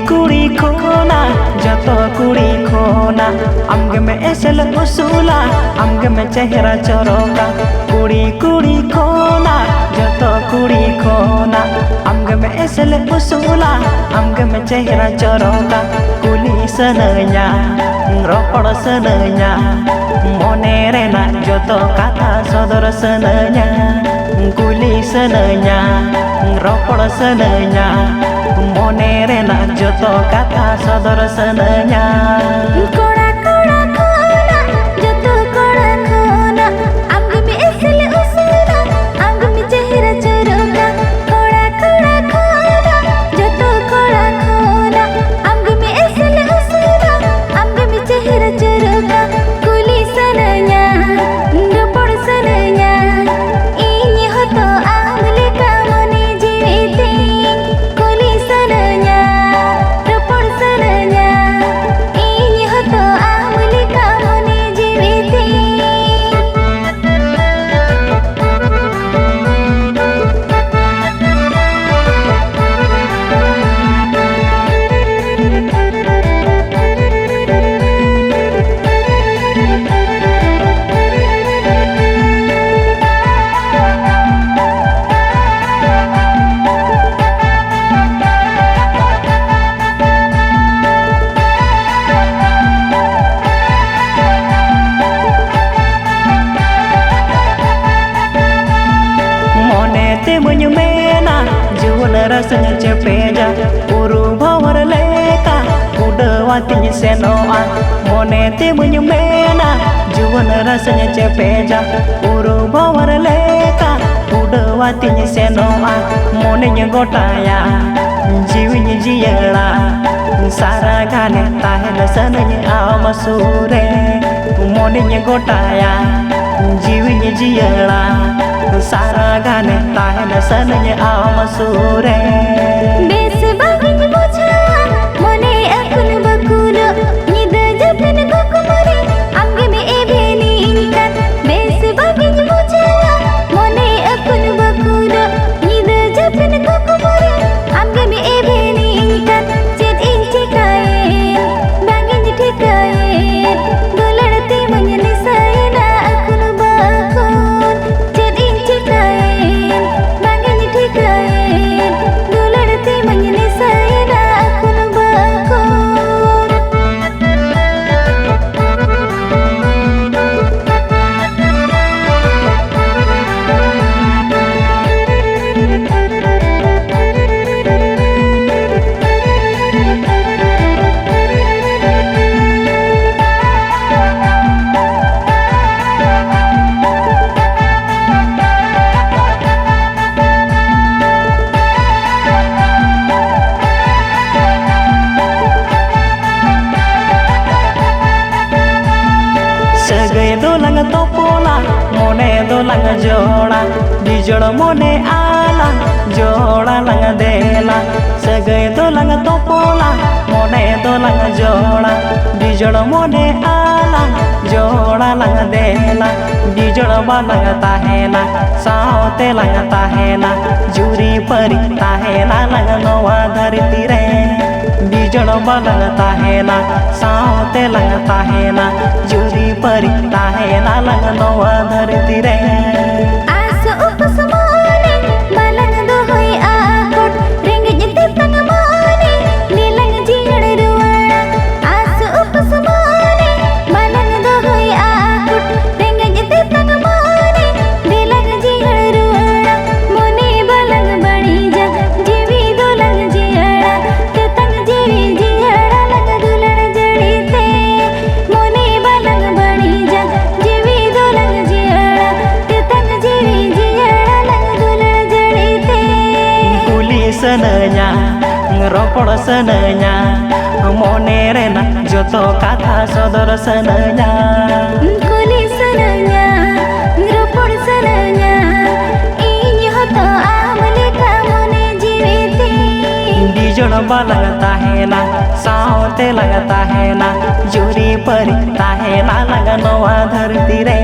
कुड़ी खोना जतो कुड़ी खोना आमगे में एसल उसूला आमगे में चेहरा चरोका कुड़ी कुड़ी खोना जतो कुड़ी खोना आमगे में एसल उसूला आमगे में चेहरा चरोका कुली सनanya ropor senenya mone rena joto kata sodor senenya kuli senenya ropor senenya mone rena joto kata sodor senenya koda koda khona joto koda khona amge me esle usula amge me chehra choroka koda koda khona joto koda khona amge me esle usula amge me chehra choroka kuli sananya ropor sananya ini hoto amle kamone jivite kuli sananya ropor sananya ini hoto amle kamone jivite menyemena juana rasanya cepeja uru bawar leka udah watinya senoa monete menyemena juana rasanya cepeja uru bawar leka udah watinya senoa monenya gotaya jiwinya jiyala saragane tahena sananya amasure monenya gotaya jiwinya jiyala saragane tahena sananya amasure bes bagin buja mone akun bakulo nida japan kokumare amge me ebeni inkan bes bagin buja mone akun bakulo nida japan kokumare amge me ebeni inkan chet inchi kae bangin thikae dolarate manyane saina akun bakun chet inchi kae bangin thikae dolarate manyane saina akun bakun segai dolang topola mone dolang jola dijol mone ala jola lang dela segai dolang topola mone dolang jola dijol mone ala jola lang dela dijol balang tahena saote lang tahena juri pari tahena lang noa dharti re dijol balang tahena saote lang tahena juri pari tahena lang noa dharti re asa upasamane balang dohoi akot ringgit jete tangamane nilang jingad ruwana asa upasamane balang dohoi akot ringgit jete tangamane nilang jingad ruwana mone balang bani ja jivi dolang jiara tetang jivi jiara lang dular jadite mone balang bani ja jivi dolang jiara tetang jivi jiara lang dular jadite kuli senenya ngeropor senenya mone rena joto kata sodor senenya kuli sananya ropor sananya ini hoto amle kamone jivite dijol balang tahena saote lang tahena juri pari tahena lang noa dharti re